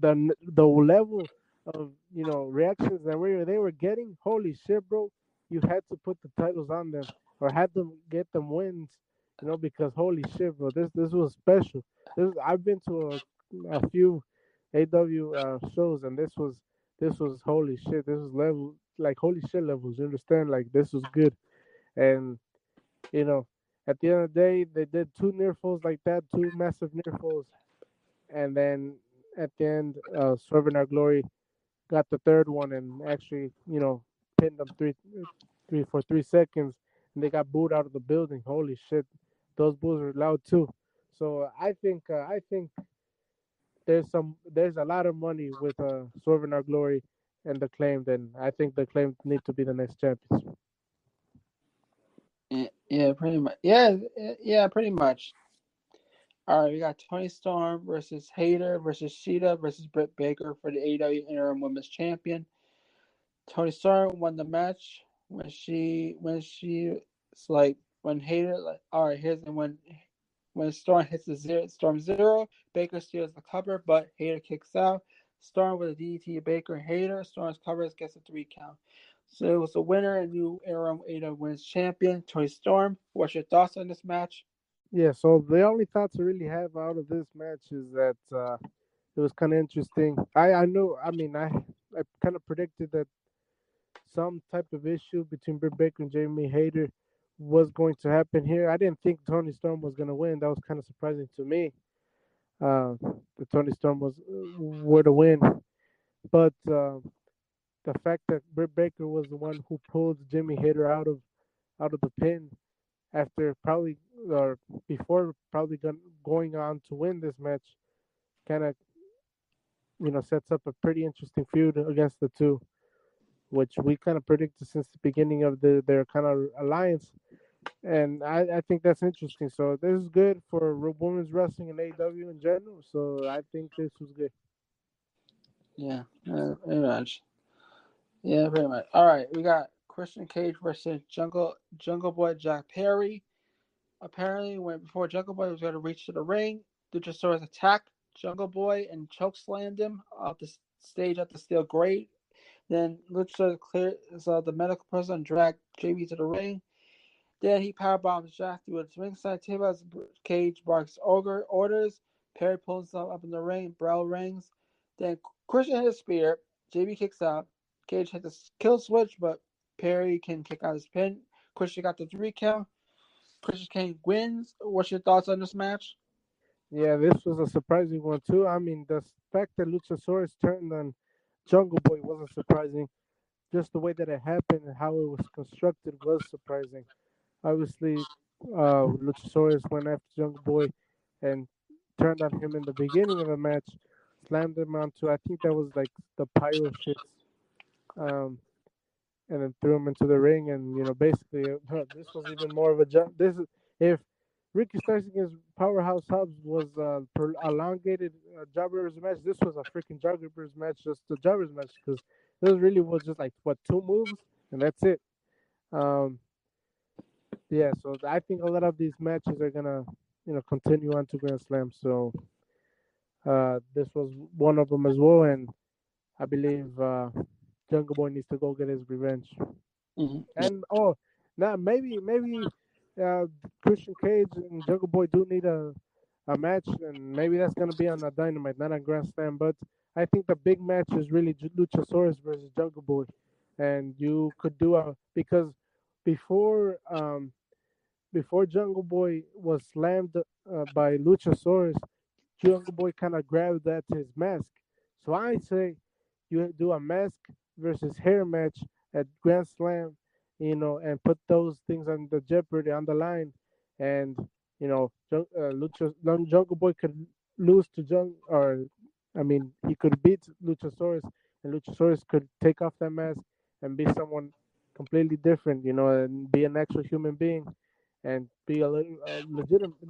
S2: level of reactions that they were getting, holy shit, bro! You had to put the titles on them or had them get them wins, because holy shit, bro, this was special. I've been to a few AW shows, and this was holy shit. This was level like holy shit levels. You understand? Like this was good, and you know, at the end of the day, they did two near falls like that, two massive near falls, and then at the end, Swerve Our Glory got the third one and actually, pinned them three for 3 seconds, and they got booed out of the building. Holy shit, those boos are loud too. So I think there's a lot of money with Swerve Our Glory and the Claim. Then I think the Claim need to be the next champions.
S1: Yeah, pretty much. Yeah, pretty much. All right, we got Tony Storm versus Hayter versus Sheeta versus Britt Baker for the AEW Interim Women's Champion. Tony Storm won the match it's like when Hayter like all right here's and when Storm hits the Storm zero, Baker steals the cover, but Hayter kicks out. Storm with a DDT of Baker and Hayter. Storm's covers gets a 3 count. So it was the winner and new interim AEW Women's Champion, Tony Storm. What's your thoughts on this match?
S2: Yeah, so the only thoughts I really have out of this match is that it was kind of interesting. I know, I mean, I kind of predicted that some type of issue between Britt Baker and Jamie Hayter was going to happen here. I didn't think Tony Storm was going to win. That was kind of surprising to me. That Tony Storm were to win, but the fact that Britt Baker was the one who pulled Jimmy Hayter out of the pin after probably or before probably going on to win this match, kind of sets up a pretty interesting feud against the two, which we kind of predicted since the beginning of their kind of alliance. And I think that's interesting. So this is good for women's wrestling and AEW in general. So I think this was good.
S1: Yeah, pretty much. Yeah, pretty much. All right, we got Christian Cage versus Jungle Boy Jack Perry. Apparently, before Jungle Boy was going to reach to the ring, Luchasaurus attacked Jungle Boy and chokeslammed him off the stage at the steel grate. Then Luchasaurus cleared the medical person and dragged JB to the ring. Then he powerbombs Jack through a ringside table as Cage barks orders. Perry pulls himself up in the ring. Bell rings. Then Christian hits a spear. JB kicks out. Cage hits a kill switch, but Perry can kick out his pin. Christian got the 3 count. Christian Cage wins. What's your thoughts on this match?
S2: Yeah, this was a surprising one too. I mean, the fact that Luchasaurus turned on Jungle Boy wasn't surprising. Just the way that it happened and how it was constructed was surprising. Obviously, Luchasaurus went after Jungle Boy and turned on him in the beginning of the match, slammed him onto, I think that was like the pyro shits, um, and then threw him into the ring. And basically, this was even more of a jump. This is if Ricky Starks against Powerhouse Hobbs was elongated jobbers match. This was a freaking jobbers match, just a jobbers match, because this really was just like what, 2 moves and that's it. Um, yeah, so I think a lot of these matches are gonna continue on to Grand Slam. So this was one of them as well, and I believe Jungle Boy needs to go get his revenge.
S1: Mm-hmm.
S2: And now maybe uh, Christian Cage and Jungle Boy do need a match, and maybe that's gonna be on a Dynamite, not on Grand Slam. But I think the big match is really Luchasaurus versus Jungle Boy, and you could do a because before before Jungle Boy was slammed by Luchasaurus, Jungle Boy kind of grabbed at his mask. So I say you do a mask versus hair match at Grand Slam, and put those things on the jeopardy on the line, and Jungle Boy could lose to or I mean he could beat Luchasaurus, and Luchasaurus could take off that mask and be someone completely different, and be an actual human being and be a little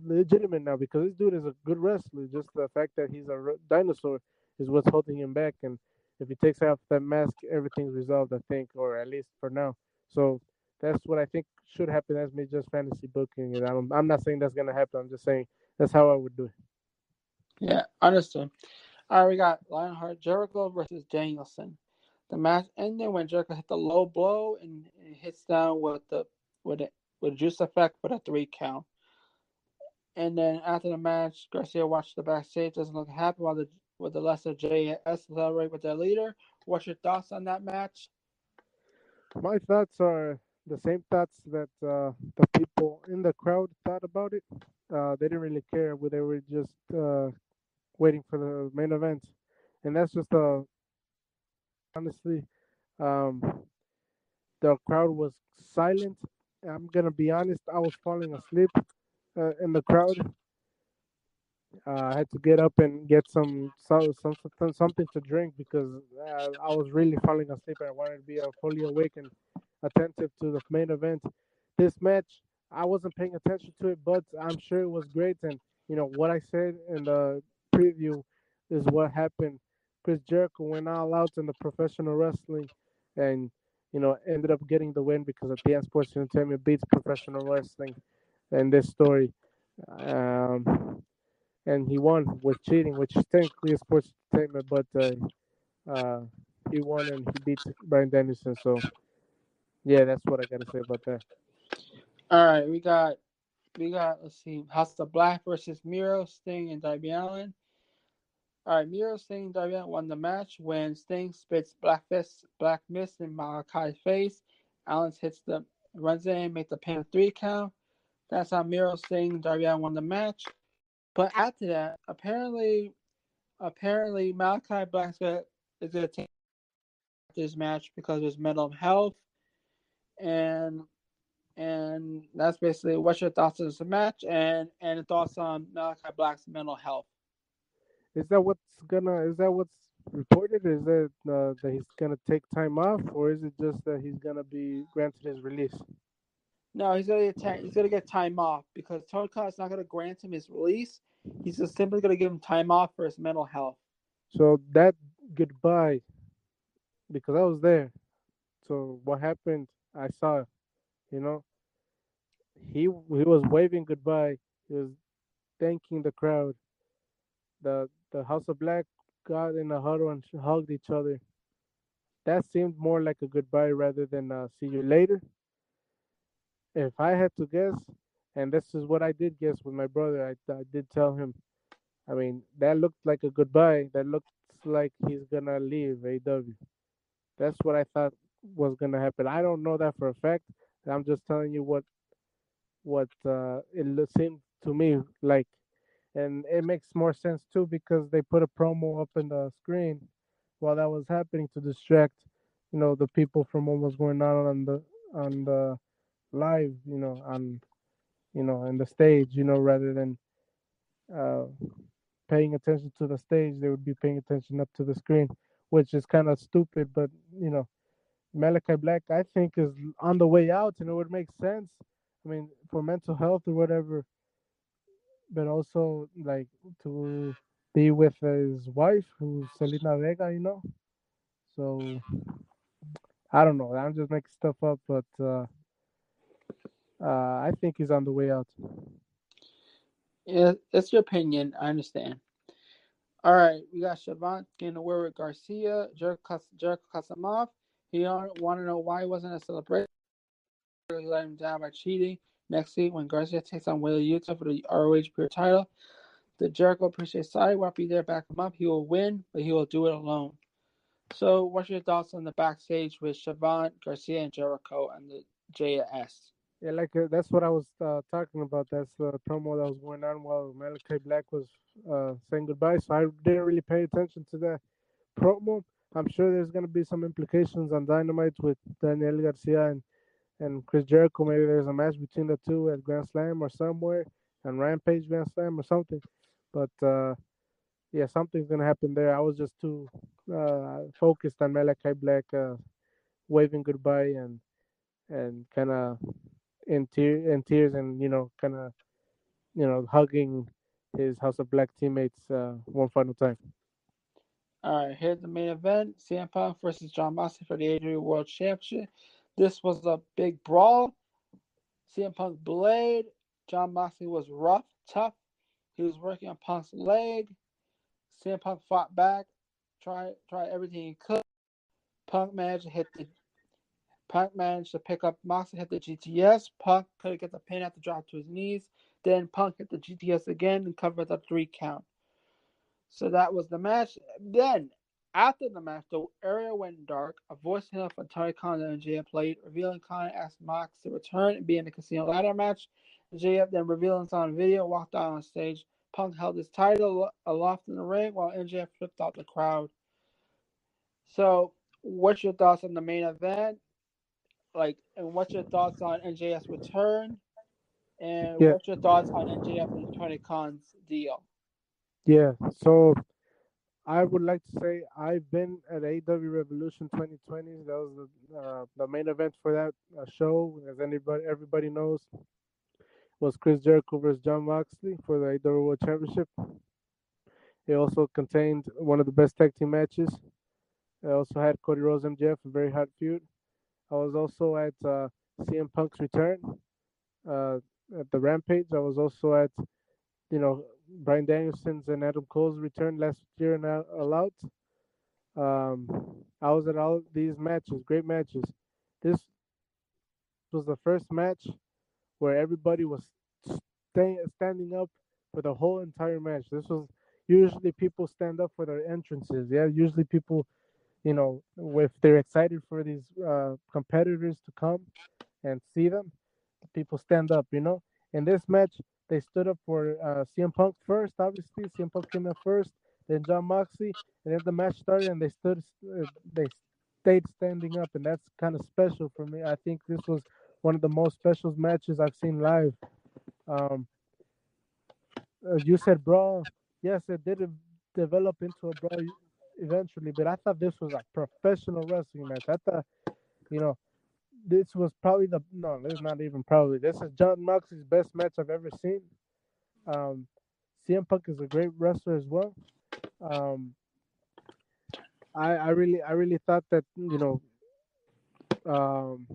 S2: legitimate now, because this dude is a good wrestler. Just the fact that he's a dinosaur is what's holding him back. And if he takes off that mask, everything's resolved, I think, or at least for now. So that's what I think should happen. That's me just fantasy booking it. I'm not saying that's gonna happen. I'm just saying that's how I would do it.
S1: Yeah, understood. All right, we got Lionheart Jericho versus Danielson. The match ended when Jericho hit the low blow and hits down with it with juice effect for the 3 count. And then after the match, Garcia watched the backstage, doesn't look happy while the lesser JS celebrate with their leader. What's your thoughts on that match?
S2: My thoughts are the same thoughts that the people in the crowd thought about it. They didn't really care. They were just waiting for the main event, and that's just honestly, um, the crowd was silent. I'm gonna be honest. I was falling asleep in the crowd. I had to get up and get something to drink because I was really falling asleep. And I wanted to be fully awake and attentive to the main event. This match, I wasn't paying attention to it, but I'm sure it was great. And what I said in the preview is what happened. Chris Jericho went all out in the professional wrestling, and ended up getting the win because at the end, Sports Entertainment beats professional wrestling in this story. And he won with cheating, which is technically a sports entertainment, but uh, he won and he beat Brian Dennison. So yeah, that's what I gotta say about that.
S1: All right, we got let's see, House of Black versus Miro, Sting, and Darby Allin. All right, Miro, Sting, and Darby Allin won the match when Sting spits Black Mist in Malakai's face. Allin runs in, makes the pin 3 count. That's how Miro, Sting, and Darby Allin won the match. But after that, apparently Malachi is gonna take this match because of his mental health, and And that's basically what's your thoughts on this match and thoughts on Malachi Black's mental health.
S2: Is that what's reported? Is that that he's gonna take time off, or is it just that he's gonna be granted his release?
S1: No, he's gonna get time off because Tony Khan's not gonna grant him his release. He's just simply gonna give him time off for his mental health.
S2: So that goodbye, because I was there. So what happened? I saw. You know, he was waving goodbye. He was thanking the crowd. The House of Black got in a huddle and hugged each other. That seemed more like a goodbye rather than see you later. If I had to guess, and this is what I did guess with my brother, I did tell him. I mean, that looked like a goodbye. That looks like he's gonna leave AW. That's what I thought was gonna happen. I don't know that for a fact. I'm just telling you what seemed to me like, and it makes more sense too because they put a promo up in the screen while that was happening to distract, the people from what was going on the live, in the stage, rather than uh, paying attention to the stage, they would be paying attention up to the screen, which is kind of stupid. But you know, Malachi Black, I think, is on the way out, and it would make sense. I mean, for mental health or whatever, but also like to be with his wife, who's Selena Vega, So I don't know. I'm just making stuff up, but I think he's on the way out.
S1: Yeah, it's your opinion. I understand. All right, we got Shavant getting away with Garcia, Jericho Kasamov. He want to know why he wasn't a celebration. He let him down by cheating. Next week, when Garcia takes on Wheeler Yuta for the ROH Pure title, the Jericho Appreciate Society won't be there to back him up. He will win, but he will do it alone. So, what's your thoughts on the backstage with Shavant, Garcia, and Jericho and the JS?
S2: Yeah, like that's what I was talking about. That's the promo that was going on while Malachi Black was saying goodbye. So I didn't really pay attention to that promo. I'm sure there's gonna be some implications on Dynamite with Daniel Garcia and Chris Jericho. Maybe there's a match between the two at Grand Slam or somewhere, and Rampage Grand Slam or something. But yeah, something's gonna happen there. I was just too focused on Malachi Black waving goodbye and kind of in tears and kind of hugging his House of Black teammates one final time.
S1: All right, here's the main event: CM Punk versus John Moxley for the AEW World Championship. This was a big brawl. CM Punk blade. John Moxley was rough, tough. He was working on Punk's leg. CM Punk fought back, tried everything he could. Punk managed to hit the Punk managed to pick up Moxley, hit the GTS. Punk couldn't get the pin after drop to his knees. Then Punk hit the GTS again and covered the 3 count. So that was the match. Then, after the match, the area went dark. A voicemail from Tony Khan and MJF played, revealing Khan asked Mox to return and be in the casino ladder match. MJF then revealing on video walked out on stage. Punk held his title aloft in the ring while MJF flipped out the crowd. So, what's your thoughts on the main event? And what's your thoughts on NJF's return? And
S2: Yeah,
S1: what's your thoughts on NJF and Tony Khan's deal?
S2: yeah. So I would like to say I've been at AW Revolution 2020. That was the main event for that show. As everybody knows, was Chris Jericho versus John Moxley for the AW World Championship. It also contained one of the best tag team matches. It also had Cody Rhodes MJF, a very hot feud. I was also at CM Punk's return uh, at the Rampage. I was also at Brian Danielson's and Adam Cole's return last year in All Out. I was at all these matches, great matches. This was the first match where everybody was standing up for the whole entire match. This was usually people stand up for their entrances. Yeah, usually people, if they're excited for these competitors to come and see them, people stand up. In this match, they stood up for CM Punk first. Obviously, CM Punk came in first, then John Moxley, and then the match started, and they stayed standing up, and that's kind of special for me. I think this was one of the most special matches I've seen live. Um, you said brawl. Yes, it did develop into a brawl eventually, but I thought this was a professional wrestling match. I thought, you know, this was probably the no, this is not even probably. This is John Moxley's best match I've ever seen. Um, CM Punk is a great wrestler as well. Um, I really thought that um,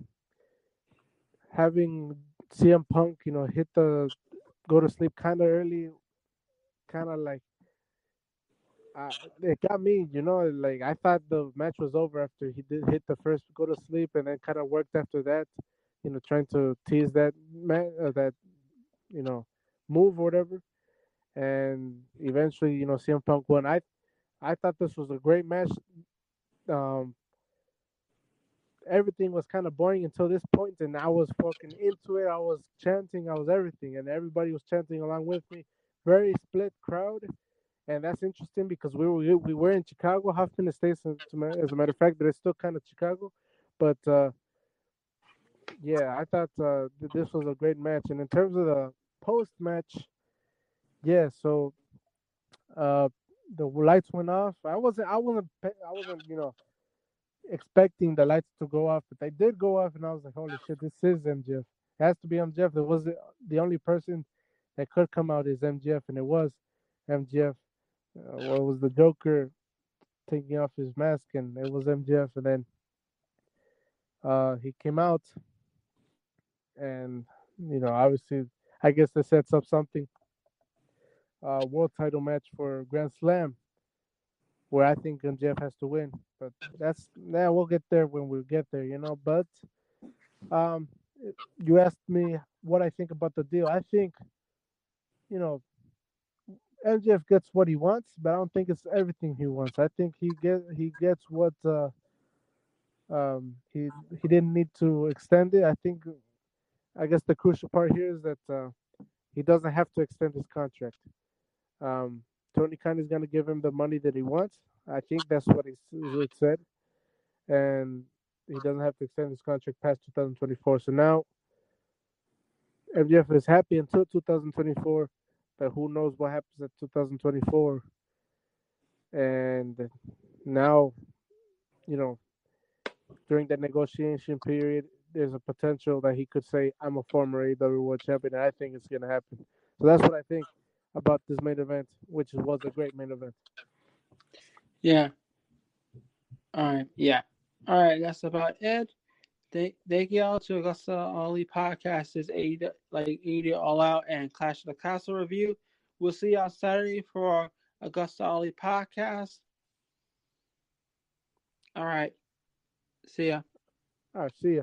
S2: having CM Punk hit the go to sleep kind of early, kind of like it got me. Like I thought the match was over after he did hit the first go to sleep, and then kind of worked after that. Trying to tease that man that you know move or whatever, and eventually CM Punk won. I thought this was a great match. Um, Everything was kind of boring until this point, and I was fucking into it. I was chanting, I was everything, and everybody was chanting along with me. Very split crowd, and that's interesting because we were in Chicago. Hoffman Estates, as a matter of fact, but it's still kind of Chicago. But yeah, I thought this was a great match. And in terms of the post match, yeah, so uh, the lights went off. I wasn't expecting the lights to go off, but they did go off, and I was like, "Holy shit, this is MJF. It has to be MJF." There was the only person that could come out is MJF, and it was MJF. What was the Joker taking off his mask, and it was MJF, and then he came out, and obviously, I guess that sets up something. World title match for Grand Slam, where I think MJF has to win, but we'll get there when we get there. But Um, you asked me what I think about the deal. I think you know MJF gets what he wants, but I don't think it's everything he wants. I think he gets what he didn't need to extend it. I guess the crucial part here is that he doesn't have to extend his contract. Tony Khan is going to give him the money that he wants. I think that's what it said, and he doesn't have to extend his contract past 2024. So now MJF is happy until 2024, but who knows what happens at 2024? And now, you know, during the negotiation period, there's a potential that he could say, "I'm a former AEW World Champion." And I think it's gonna happen. So that's what I think about this main event, which was a great main event.
S1: Yeah. All right. Yeah. All right. That's about it. Thank y'all to Augusta All Podcast is 80 All Out and Clash of the Castle review. We'll see y'all Saturday for Augusta All Podcast. All right. See ya.
S2: All right, see ya.